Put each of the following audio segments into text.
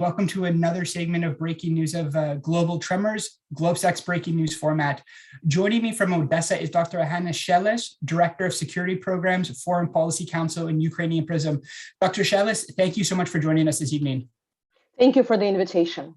Welcome to another segment of breaking news of Global Tremors, Globsec's breaking news format. Joining me from Odessa is Dr. Hanna Shelest, Director of Security Programs, Foreign Policy Council, and Ukrainian Prism. Dr. Shelest, thank you so much for joining us this evening. Thank you for the invitation.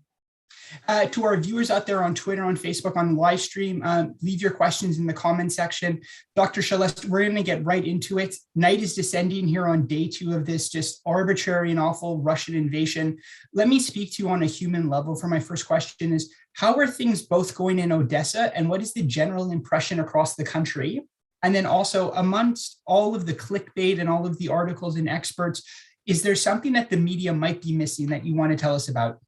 To our viewers out there on Twitter, on Facebook, on live stream, leave your questions in the comment section. Dr. Shelest, we're going to get right into it. Night is descending here on day 2 of this just arbitrary and awful Russian invasion. Let me speak to you on a human level for my first question is, how are things both going in Odessa, and what is the general impression across the country? And then also, amongst all of the clickbait and all of the articles and experts, is there something that the media might be missing that you want to tell us about?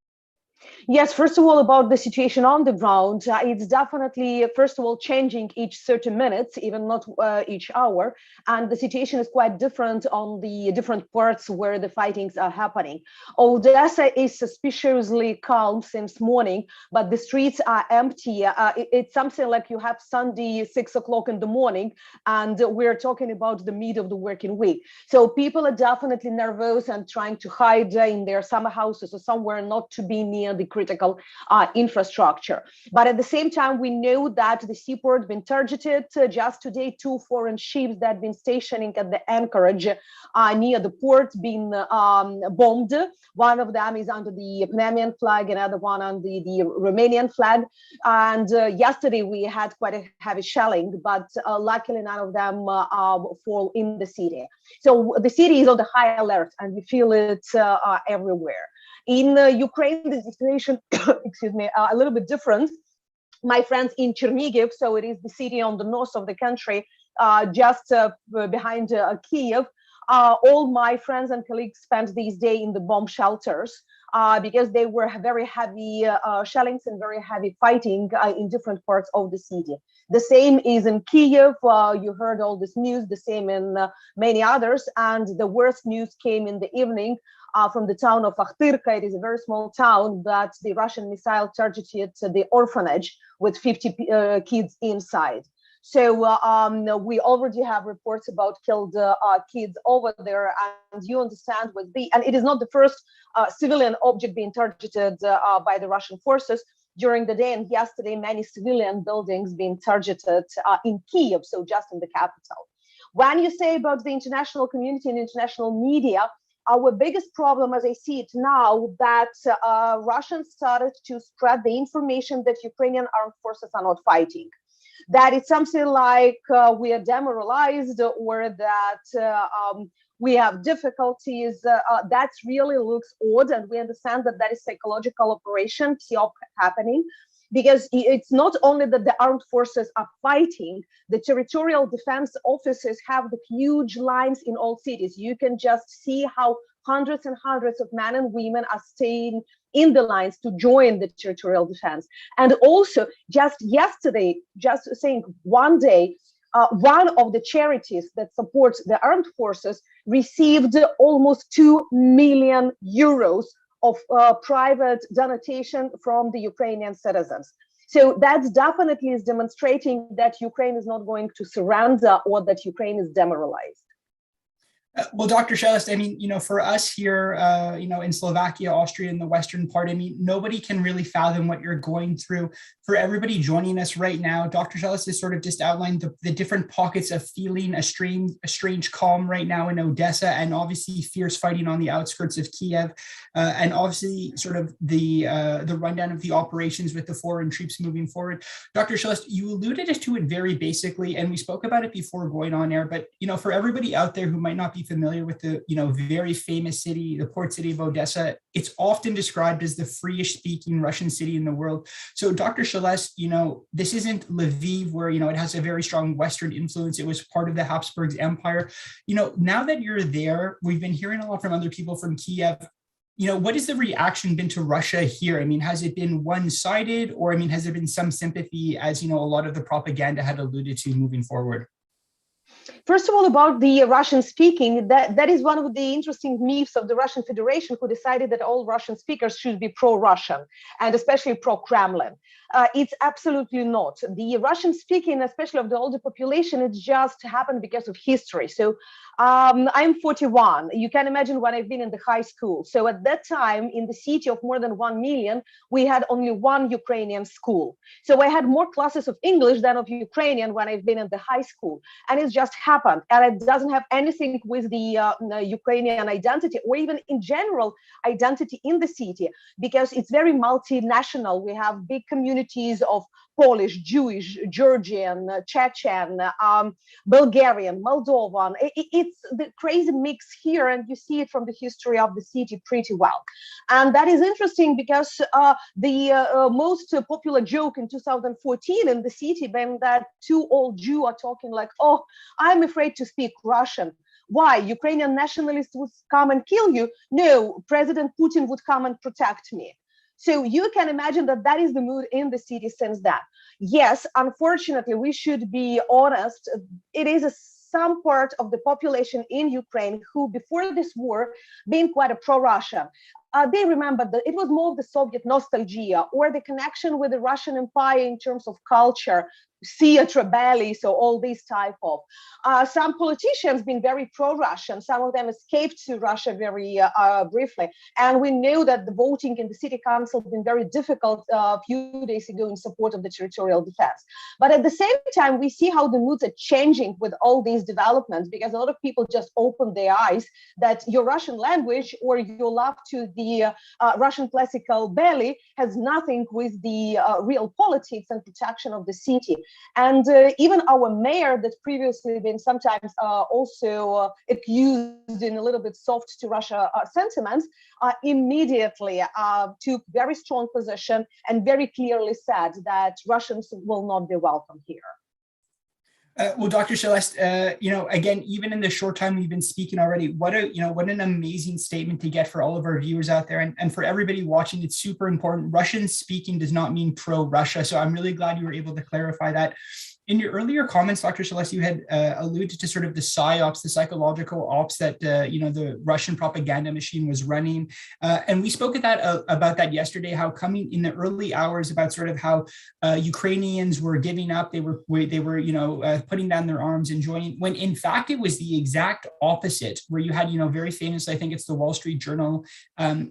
Yes, first of all, about the situation on the ground, it's definitely, first of all, changing each 30 minutes, even not each hour. And the situation is quite different on the different parts where the fightings are happening. Odessa is suspiciously calm since morning, but the streets are empty. It's something like you have Sunday, 6 o'clock in the morning, and we're talking about the mid of the working week. So people are definitely nervous and trying to hide in their summer houses or somewhere not to be near the critical infrastructure. But at the same time, we know that the seaport been targeted. Just today, 2 foreign ships that have been stationing at the anchorage near the port been bombed. One of them is under the Panamanian flag, another one under the Romanian flag. And yesterday we had quite a heavy shelling, but luckily none of them fall in the city. So the city is on the high alert, and we feel it everywhere. In Ukraine, the situation, excuse me, a little bit different. My friends in Chernobyl, so it is the city on the north of the country, just behind Kyiv. All my friends and colleagues spent this day in the bomb shelters because they were very heavy shellings and very heavy fighting in different parts of the city. The same is in Kyiv. You heard all this news, the same in many others. And the worst news came in the evening from the town of Akhtirka. It is a very small town, but the Russian missile targeted the orphanage with 50 kids inside. So we already have reports about killed kids over there, and you understand and it is not the first civilian object being targeted by the Russian forces. During the day and yesterday, many civilian buildings being targeted in Kyiv, so just in the capital. When you say about the international community and international media, our biggest problem, as I see it now, that Russians started to spread the information that Ukrainian armed forces are not fighting. That it's something like we are demoralized, or that we have difficulties. That really looks odd, and we understand that that is psychological operation, psyop happening, because it's not only that the armed forces are fighting, the territorial defense officers have the huge lines in all cities. You can just see how hundreds and hundreds of men and women are staying in the lines to join the territorial defense. And also, just yesterday, just saying one day, one of the charities that supports the armed forces received almost 2 million euros of private donation from the Ukrainian citizens. So that definitely is demonstrating that Ukraine is not going to surrender, or that Ukraine is demoralized. Well, Dr. Shelest, I mean, for us here, in Slovakia, Austria, in the western part, I mean, nobody can really fathom what you're going through. For everybody joining us right now, Dr. Shelest has sort of just outlined the different pockets of feeling a strange calm right now in Odessa, and obviously fierce fighting on the outskirts of Kyiv, and obviously sort of the rundown of the operations with the foreign troops moving forward. Dr. Shelest, you alluded to it very basically, and we spoke about it before going on air, but, for everybody out there who might not be familiar with the very famous city, the port city of Odessa, it's often described as the freest speaking Russian city in the world. So Dr. Shelest, this isn't Lviv, where it has a very strong Western influence. It was part of the Habsburgs Empire. Now that you're there, we've been hearing a lot from other people from Kyiv. What has the reaction been to Russia here? I mean, has it been one-sided, or has there been some sympathy, as a lot of the propaganda had alluded to moving forward? First of all, about the Russian speaking, that is one of the interesting myths of the Russian Federation, who decided that all Russian speakers should be pro-Russian, and especially pro-Kremlin. It's absolutely not. The Russian speaking, especially of the older population, it just happened because of history. So I'm 41. You can imagine when I've been in the high school. So at that time, in the city of more than 1 million, we had only one Ukrainian school. So I had more classes of English than of Ukrainian when I've been in the high school. And it's just happened. And it doesn't have anything with the Ukrainian identity or even in general identity in the city, because it's very multinational. We have big communities of Polish, Jewish, Georgian, Chechen, Bulgarian, Moldovan. It's the crazy mix here, and you see it from the history of the city pretty well. And that is interesting because the most popular joke in 2014 in the city when that two old Jews are talking like, oh, I'm afraid to speak Russian. Why? Ukrainian nationalists would come and kill you? No, President Putin would come and protect me. So you can imagine that that is the mood in the city since that. Yes, unfortunately, we should be honest. It is some part of the population in Ukraine who, before this war, being quite a pro-Russian. They remember that it was more of the Soviet nostalgia or the connection with the Russian Empire in terms of culture, theater, ballet, so all these type of. Some politicians been very pro-Russian. Some of them escaped to Russia very briefly. And we know that the voting in the city council has been very difficult a few days ago in support of the territorial defense. But at the same time, we see how the moods are changing with all these developments, because a lot of people just open their eyes that your Russian language or your love to the Russian classical ballet has nothing with the real politics and protection of the city. And even our mayor that previously been sometimes also accused in a little bit soft to Russia sentiments, immediately took very strong position and very clearly said that Russians will not be welcome here. Well, Dr. Shelest, again, even in the short time we've been speaking already, what an amazing statement to get for all of our viewers out there, and for everybody watching. It's super important. Russian speaking does not mean pro-Russia, so I'm really glad you were able to clarify that. In your earlier comments, Dr. Shelest, you had alluded to sort of the psyops, the psychological ops that the Russian propaganda machine was running, and we spoke about that yesterday. How coming in the early hours about sort of how Ukrainians were giving up, they were putting down their arms and joining, when in fact it was the exact opposite. Where you had very famous, I think it's the Wall Street Journal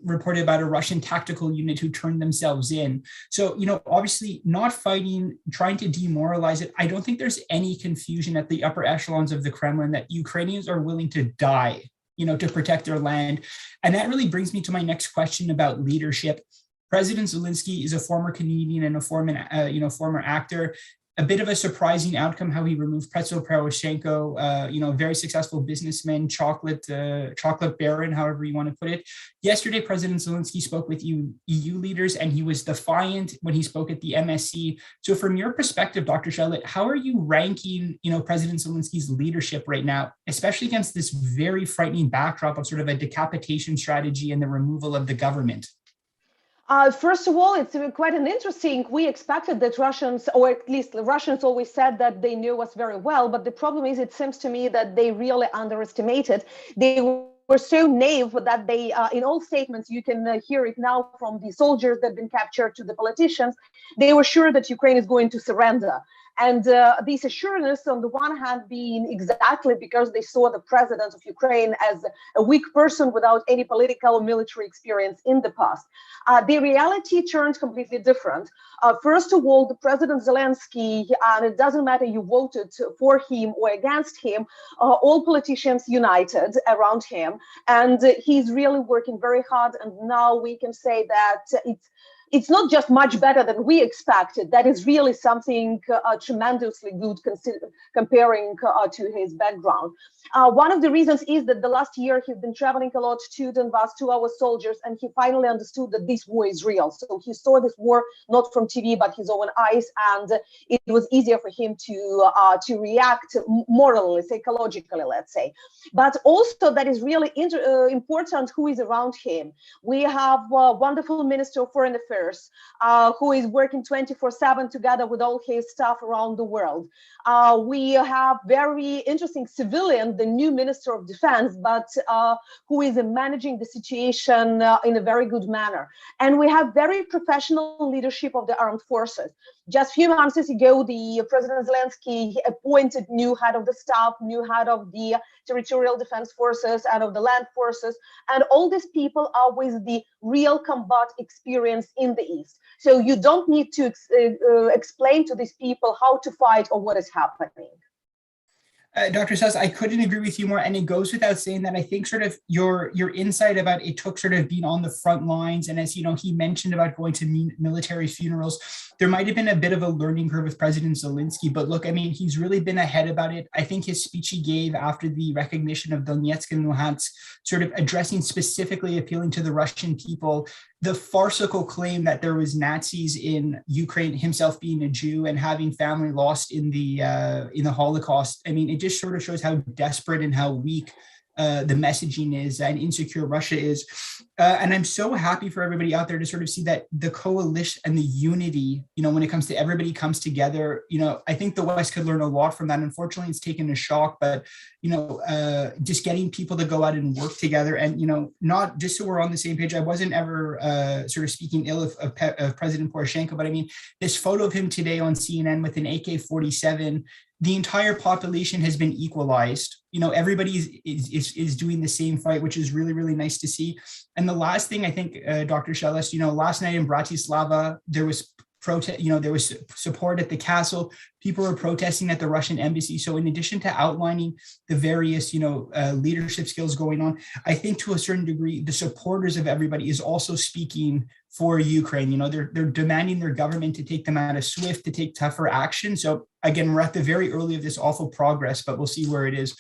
reported about a Russian tactical unit who turned themselves in. So obviously not fighting, trying to demoralize it. I don't think there's any confusion at the upper echelons of the Kremlin that Ukrainians are willing to die, to protect their land. And that really brings me to my next question about leadership. President Zelensky is a former Canadian and a former actor. A bit of a surprising outcome how he removed Petro Poroshenko, very successful businessman, chocolate baron, however you want to put it. Yesterday, President Zelensky spoke with EU leaders, and he was defiant when he spoke at the MSC. So from your perspective, Dr. Shelest, how are you ranking, President Zelensky's leadership right now, especially against this very frightening backdrop of sort of a decapitation strategy and the removal of the government? First of all, it's quite an interesting. We expected that Russians, or at least the Russians, always said that they knew us very well. But the problem is, it seems to me that they really underestimated. They were so naive that they, in all statements, you can hear it now from the soldiers that have been captured to the politicians, they were sure that Ukraine is going to surrender. And this assurance, on the one hand, being exactly because they saw the president of Ukraine as a weak person without any political or military experience in the past. The reality turned completely different. First of all, the President Zelensky, and it doesn't matter you voted for him or against him, all politicians united around him. And he's really working very hard. And now we can say that it's not just much better than we expected. That is really something tremendously good comparing to his background. One of the reasons is that the last year he's been traveling a lot to Donbass, to our soldiers, and he finally understood that this war is real. So he saw this war not from TV, but his own eyes, and it was easier for him to react morally, psychologically, let's say. But also that is really important who is around him. We have a wonderful Minister of Foreign Affairs who is working 24/7 together with all his staff around the world. We have very interesting civilian, the new Minister of Defense, but who is managing the situation in a very good manner. And we have very professional leadership of the armed forces. Just a few months ago, the President Zelensky appointed new head of the staff, new head of the territorial defense forces, and of the land forces, and all these people are with the real combat experience in the East. So you don't need to explain to these people how to fight or what is happening. Dr. Shelest, I couldn't agree with you more. And it goes without saying that I think sort of your insight about it took sort of being on the front lines. And as you know, he mentioned about going to military funerals, there might have been a bit of a learning curve with President Zelensky. But look, I mean, he's really been ahead about it. I think his speech he gave after the recognition of Donetsk and Luhansk, sort of addressing specifically appealing to the Russian people, the farcical claim that there was Nazis in Ukraine, himself being a Jew and having family lost in the Holocaust. I mean, it just sort of shows how desperate and how weak the messaging is and insecure Russia is. And I'm so happy for everybody out there to sort of see that the coalition and the unity, you know, when it comes to everybody comes together, you know, I think the West could learn a lot from that. Unfortunately, it's taken a shock, but, you know, just getting people to go out and work together and, you know, not just so we're on the same page. I wasn't ever sort of speaking ill of President Poroshenko, but I mean, this photo of him today on CNN with an AK-47, the entire population has been equalized. You know, everybody is doing the same fight, which is really, really nice to see. And the last thing I think, Dr. Shelest, you know, last night in Bratislava, there was protest, you know, there was support at the castle. People were protesting at the Russian embassy. So in addition to outlining the various, you know, leadership skills going on, I think to a certain degree, the supporters of everybody is also speaking for Ukraine. You know, they're demanding their government to take them out of SWIFT, to take tougher action. So again, we're at the very early of this awful progress, but we'll see where it is.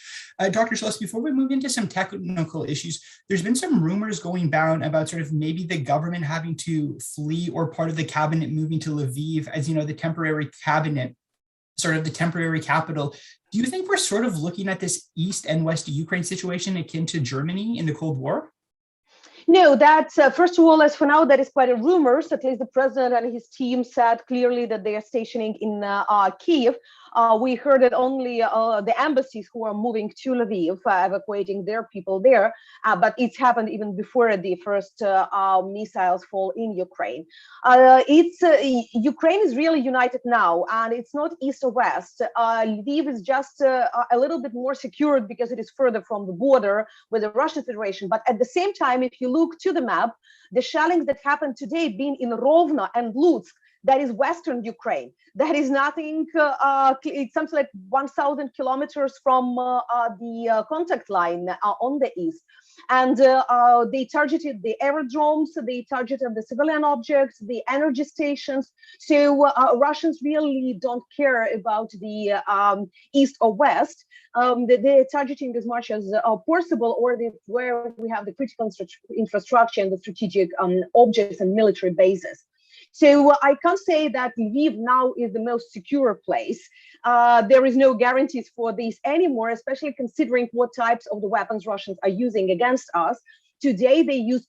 Dr. Shelest, before we move into some technical issues, there's been some rumors going down about sort of maybe the government having to flee or part of the cabinet moving to Lviv as, you know, the temporary cabinet, sort of the temporary capital. Do you think we're sort of looking at this East and West Ukraine situation akin to Germany in the Cold War? No, that's first of all, as for now, that is quite a rumor. So at least the president and his team said clearly that they are stationing in Kyiv. We heard that only the embassies who are moving to Lviv, evacuating their people there, but it's happened even before the first missiles fall in Ukraine. Ukraine is really united now, and it's not east or west. Lviv is just a little bit more secured because it is further from the border with the Russian Federation. But at the same time, if you look to the map, the shellings that happened today being in Rovno and Lutsk, that is Western Ukraine. That is nothing, it's something like 1,000 kilometers from the contact line on the east. And they targeted the aerodromes, they targeted the civilian objects, the energy stations. So Russians really don't care about the east or west. They're targeting as much as possible, or where we have the critical infrastructure and the strategic objects and military bases. So I can't say that Lviv now is the most secure place. There is no guarantees for this anymore, especially considering what types of the weapons Russians are using against us. Today, they use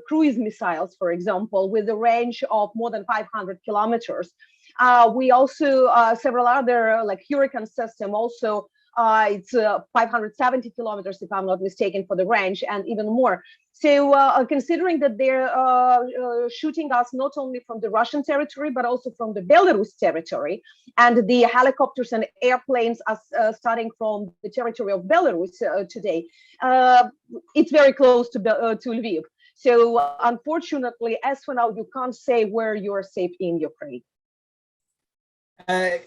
cruise missiles, for example, with a range of more than 500 kilometers. We also, several other like Hurricane system also, it's 570 kilometers, if I'm not mistaken, for the range, and even more. So considering that they're shooting us not only from the Russian territory, but also from the Belarus territory, and the helicopters and airplanes are starting from the territory of Belarus today, it's very close to Lviv. So unfortunately, as for now, you can't say where you're safe in Ukraine.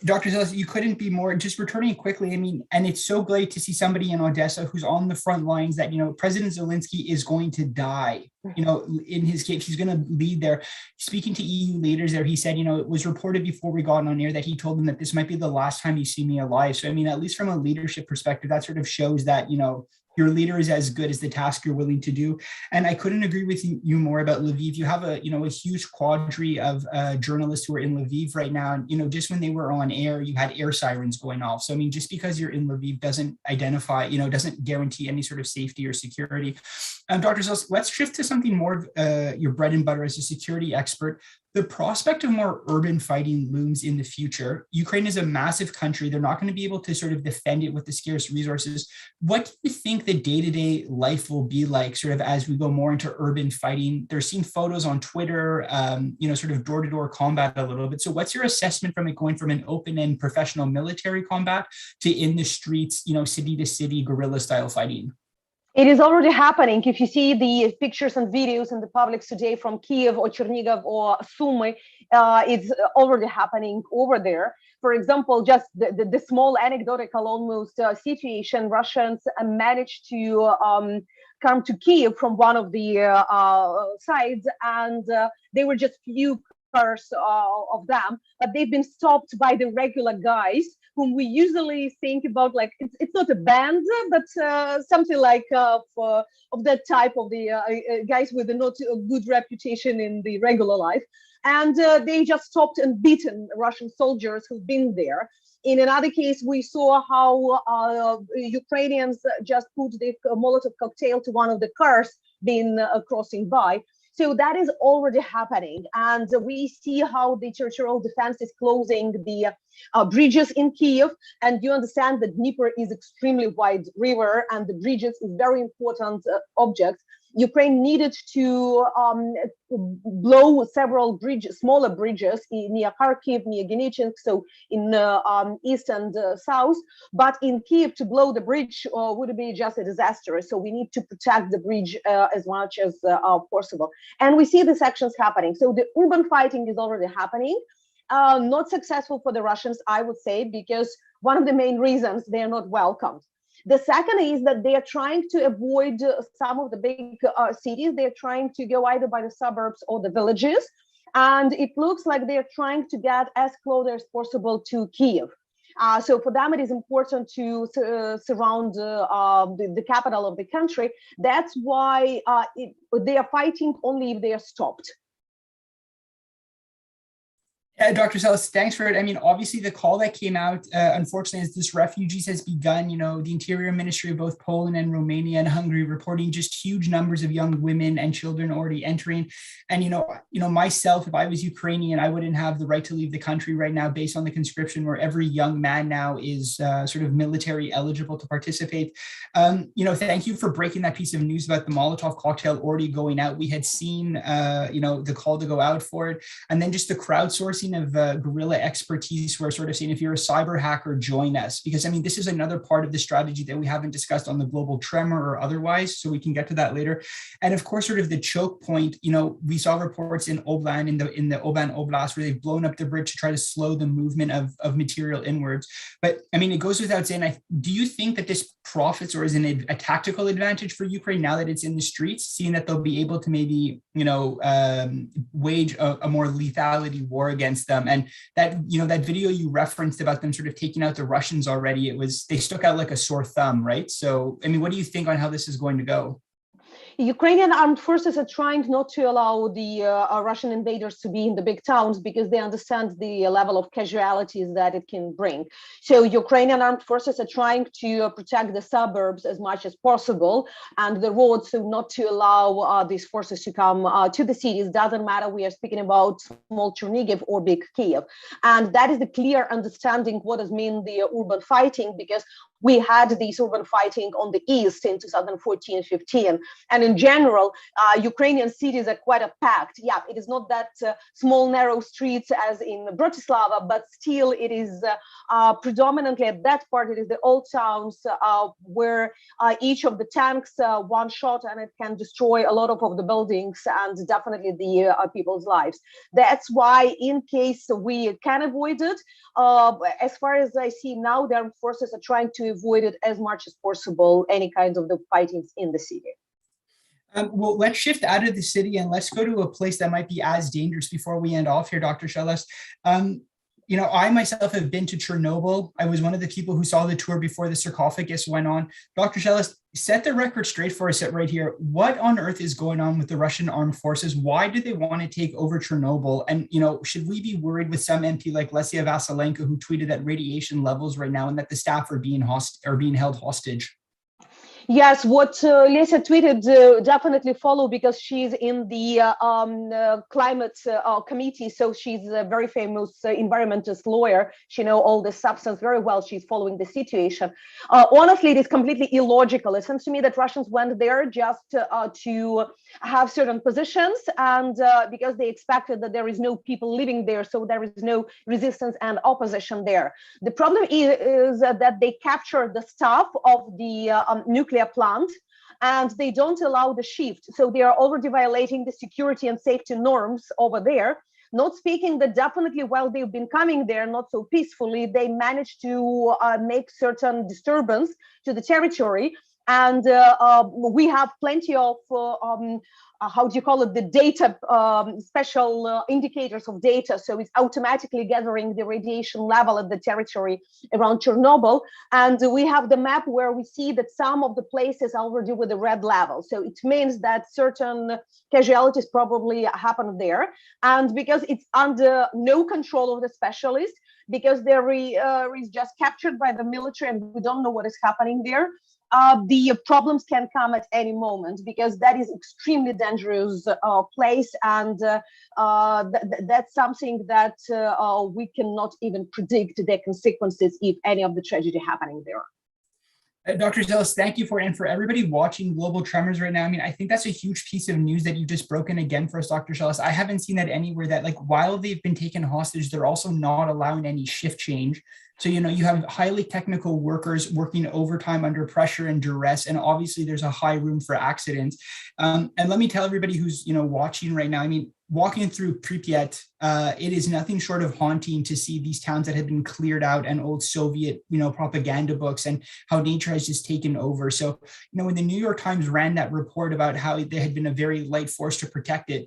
Dr. Shelest, you couldn't be more, just returning quickly. I mean, and it's so great to see somebody in Odessa who's on the front lines that, you know, President Zelensky is going to die. You know, in his case, he's going to lead there. Speaking to EU leaders there, he said, you know, it was reported before we got on air that he told them that this might be the last time you see me alive. So, I mean, at least from a leadership perspective, that sort of shows that, you know, your leader is as good as the task you're willing to do. And I couldn't agree with you more about Lviv. You have a huge quadri of journalists who are in Lviv right now. And, you know, just when they were on air, you had air sirens going off. So, I mean, just because you're in Lviv doesn't identify, you know, doesn't guarantee any sort of safety or security. Dr. Shelest, let's shift to some something more your bread and butter as a security expert. The prospect of more urban fighting looms in the future. Ukraine is a massive country. They're not going to be able to sort of defend it with the scarce resources. What do you think the day-to-day life will be like sort of as we go more into urban fighting? They're seeing photos on Twitter, sort of door-to-door combat a little bit. So what's your assessment from it going from an open and professional military combat to in the streets, city to city guerrilla style fighting? It is already happening. If you see the pictures and videos in the public today from Kyiv or Chernihiv or Sumy, it's already happening over there. For example, just the small anecdotal almost situation, Russians managed to come to Kyiv from one of the sides, and they were just few cars of them, but they've been stopped by the regular guys whom we usually think about, like it's not a band, but something like of that type of the guys with a not a good reputation in the regular life. And they just stopped and beaten Russian soldiers who've been there. In another case, we saw how Ukrainians just put the Molotov cocktail to one of the cars being crossing by. So that is already happening. And we see how the territorial defense is closing the bridges in Kyiv. And you understand that Dnieper is extremely wide river, and the bridges is very important object. Ukraine needed to blow several bridges, smaller bridges near Kharkiv, near Genechink, so in east and south. But in Kyiv, to blow the bridge would be just a disaster. So we need to protect the bridge as much as possible. And we see these actions happening. So the urban fighting is already happening. Not successful for the Russians, I would say, because one of the main reasons they are not welcomed. The second is that they are trying to avoid some of the big cities. They're trying to go either by the suburbs or the villages. And it looks like they're trying to get as close as possible to Kyiv. So for them, it is important to surround the capital of the country. That's why they are fighting only if they are stopped. Dr. Shelest, thanks for it. I mean, obviously the call that came out, unfortunately, as this refugees has begun, the Interior Ministry of both Poland and Romania and Hungary reporting just huge numbers of young women and children already entering. And, myself, if I was Ukrainian, I wouldn't have the right to leave the country right now based on the conscription where every young man now is sort of military eligible to participate. Thank you for breaking that piece of news about the Molotov cocktail already going out. We had seen, the call to go out for it. And then just the crowdsourcing of guerrilla expertise, where sort of saying, if you're a cyber hacker, join us. Because this is another part of the strategy that we haven't discussed on the global tremor or otherwise, so we can get to that later. And of course, sort of the choke point, we saw reports in Oblast, in the Oban Oblast, where they've blown up the bridge to try to slow the movement of material inwards. But it goes without saying, do you think that this profits or is a tactical advantage for Ukraine now that it's in the streets, seeing that they'll be able to maybe, wage a more lethality war against them? And that, that video you referenced about them sort of taking out the Russians already, they stuck out like a sore thumb, right? So, what do you think on how this is going to go? Ukrainian armed forces are trying not to allow the Russian invaders to be in the big towns because they understand the level of casualties that it can bring. So Ukrainian armed forces are trying to protect the suburbs as much as possible and the roads, so not to allow these forces to come to the cities. Doesn't matter, we are speaking about small Chernihiv or big Kyiv. And that is the clear understanding what does mean the urban fighting, because we had this urban fighting on the east in 2014-15. And in general, Ukrainian cities are quite packed. Yeah, it is not that small, narrow streets as in Bratislava, but still it is predominantly at that part, it is the old towns where each of the tanks, one shot, and it can destroy a lot of the buildings and definitely the people's lives. That's why in case we can avoid it, as far as I see now, the armed forces are trying to avoid it as much as possible, any kind of the fightings in the city. Well, let's shift out of the city and let's go to a place that might be as dangerous before we end off here, Dr. Shelest. I myself have been to Chernobyl. I was one of the people who saw the tour before the sarcophagus went on. Dr. Shelest, set the record straight for us right here. What on earth is going on with the Russian armed forces? Why do they want to take over Chernobyl? And, should we be worried with some MP like Lesia Vasilenko, who tweeted at radiation levels right now and that the staff are being held hostage? Yes, what Lisa tweeted, definitely follow, because she's in the climate committee. So she's a very famous environmentalist lawyer. She knows all the substance very well. She's following the situation. Honestly, it is completely illogical. It seems to me that Russians went there just to have certain positions, and because they expected that there is no people living there, so there is no resistance and opposition there. The problem is that they captured the staff of the nuclear plant, and they don't allow the shift. So they are already violating the security and safety norms over there. Not speaking that definitely while they've been coming there not so peacefully, they managed to make certain disturbance to the territory. And we have plenty of how do you call it, the data, special indicators of data. So it's automatically gathering the radiation level at the territory around Chernobyl. And we have the map where we see that some of the places are already with the red level. So it means that certain casualties probably happened there. And because it's under no control of the specialists, because there is just captured by the military and we don't know what is happening there, the problems can come at any moment, because that is extremely dangerous place, and that's something that we cannot even predict the consequences if any of the tragedy happening there. Dr. Shelest, thank you for it. And for everybody watching Global Tremors right now, I mean, I think that's a huge piece of news that you've just broken again for us, Dr. Shelest. I haven't seen that anywhere, that like while they've been taken hostage, they're also not allowing any shift change. So, you know, you have highly technical workers working overtime under pressure and duress, and obviously there's a high room for accidents. And let me tell everybody who's, you know, watching right now, I mean, walking through Pripyat, it is nothing short of haunting to see these towns that have been cleared out and old Soviet, you know, propaganda books and how nature has just taken over. So, you know, when the New York Times ran that report about how there had been a very light force to protect it,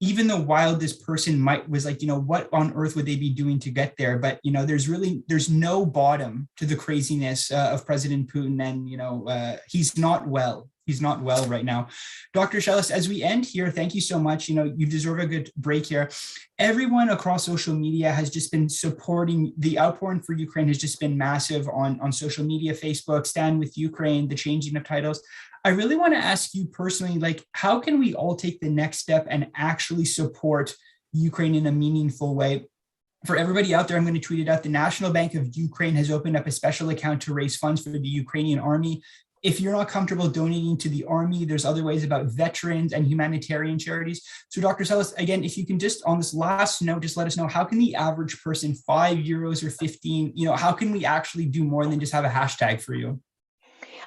even the wildest person was like, you know, what on earth would they be doing to get there? But, you know, there's no bottom to the craziness of President Putin. And, you know, he's not well. He's not well right now. Dr. Shelest, as we end here, thank you so much. You know, you deserve a good break here. Everyone across social media has just been supporting the outpouring for Ukraine, has just been massive on social media, Facebook, Stand With Ukraine, the changing of titles. I really want to ask you personally, like, how can we all take the next step and actually support Ukraine in a meaningful way? For everybody out there, I'm going to tweet it out. The National Bank of Ukraine has opened up a special account to raise funds for the Ukrainian army. If you're not comfortable donating to the army, there's other ways about veterans and humanitarian charities. So Dr. Shelest, again, if you can just on this last note, just let us know, how can the average person, €5 or 15, you know, how can we actually do more than just have a hashtag for you?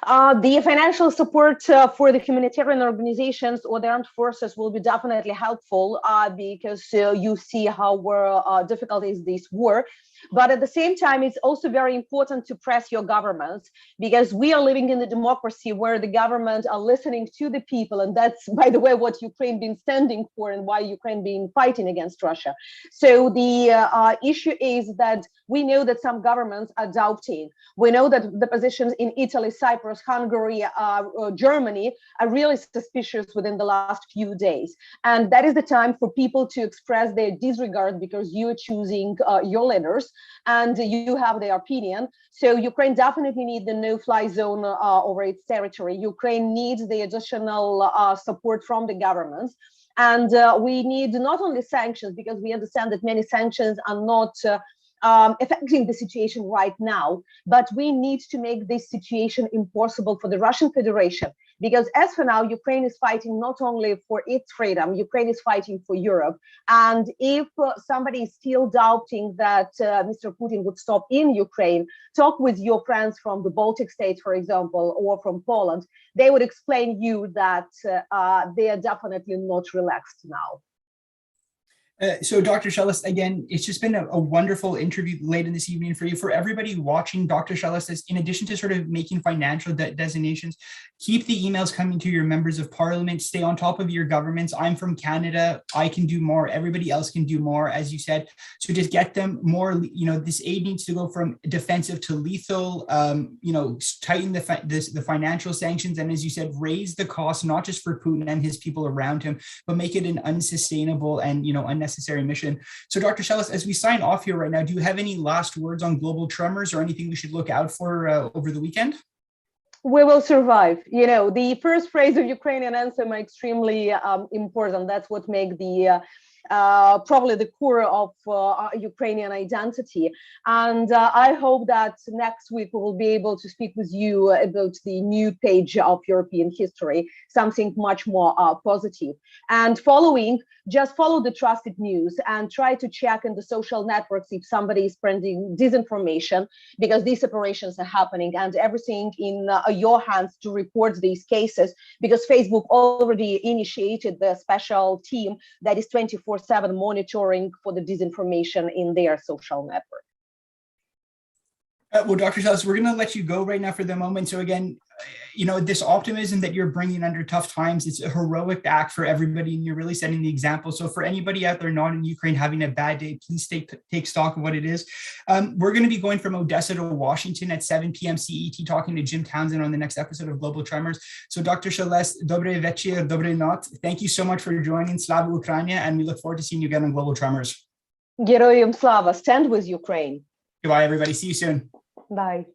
The financial support for the humanitarian organizations or the armed forces will be definitely helpful because you see how difficult these were. But at the same time, it's also very important to press your governments, because we are living in a democracy where the government are listening to the people. And that's, by the way, what Ukraine been standing for and why Ukraine been fighting against Russia. So the issue is that we know that some governments are doubting. We know that the positions in Italy, Cyprus, Hungary, Germany are really suspicious within the last few days. And that is the time for people to express their disregard, because you're choosing your leaders and you have their opinion. So Ukraine definitely needs the no-fly zone over its territory. Ukraine needs the additional support from the governments. And we need not only sanctions, because we understand that many sanctions are not affecting the situation right now, but we need to make this situation impossible for the Russian Federation, because as for now, Ukraine is fighting not only for its freedom, Ukraine is fighting for Europe. And if somebody is still doubting that Mr. Putin would stop in Ukraine, talk with your friends from the Baltic states, for example, or from Poland. They would explain you that they are definitely not relaxed now. So Dr. Shelest, again, it's just been a wonderful interview late in this evening for you. For everybody watching, Dr. Shelest is, in addition to sort of making financial designations, keep the emails coming to your members of parliament, stay on top of your governments. I'm from Canada, I can do more, everybody else can do more, as you said. So just get them more, you know, this aid needs to go from defensive to lethal, you know, tighten the financial sanctions. And as you said, raise the cost, not just for Putin and his people around him, but make it an unsustainable and, you know, unnecessary mission. So Dr. Shelest, as we sign off here right now, do you have any last words on global tremors or anything we should look out for over the weekend? We will survive. You know, the first phrase of Ukrainian anthem are extremely important. That's what makes the probably the core of Ukrainian identity. And I hope that next week we will be able to speak with you about the new page of European history, something much more positive. And just follow the trusted news and try to check in the social networks if somebody is spreading disinformation, because these operations are happening, and everything in your hands to report these cases, because Facebook already initiated the special team that is 24/7 monitoring for the disinformation in their social network. Well, Dr. Shelest, we're going to let you go right now for the moment. So again, you know, this optimism that you're bringing under tough times, it's a heroic act for everybody, and you're really setting the example. So for anybody out there not in Ukraine having a bad day, please take stock of what it is. We're going to be going from Odessa to Washington at 7 p.m. CET, talking to Jim Townsend on the next episode of Global Tremors. So Dr. Shelest, dobre večer, dobre noc. Thank you so much for joining Slava Ukraina, and we look forward to seeing you again on Global Tremors. Geroyam slava, stand with Ukraine. Goodbye, everybody. See you soon. Bye.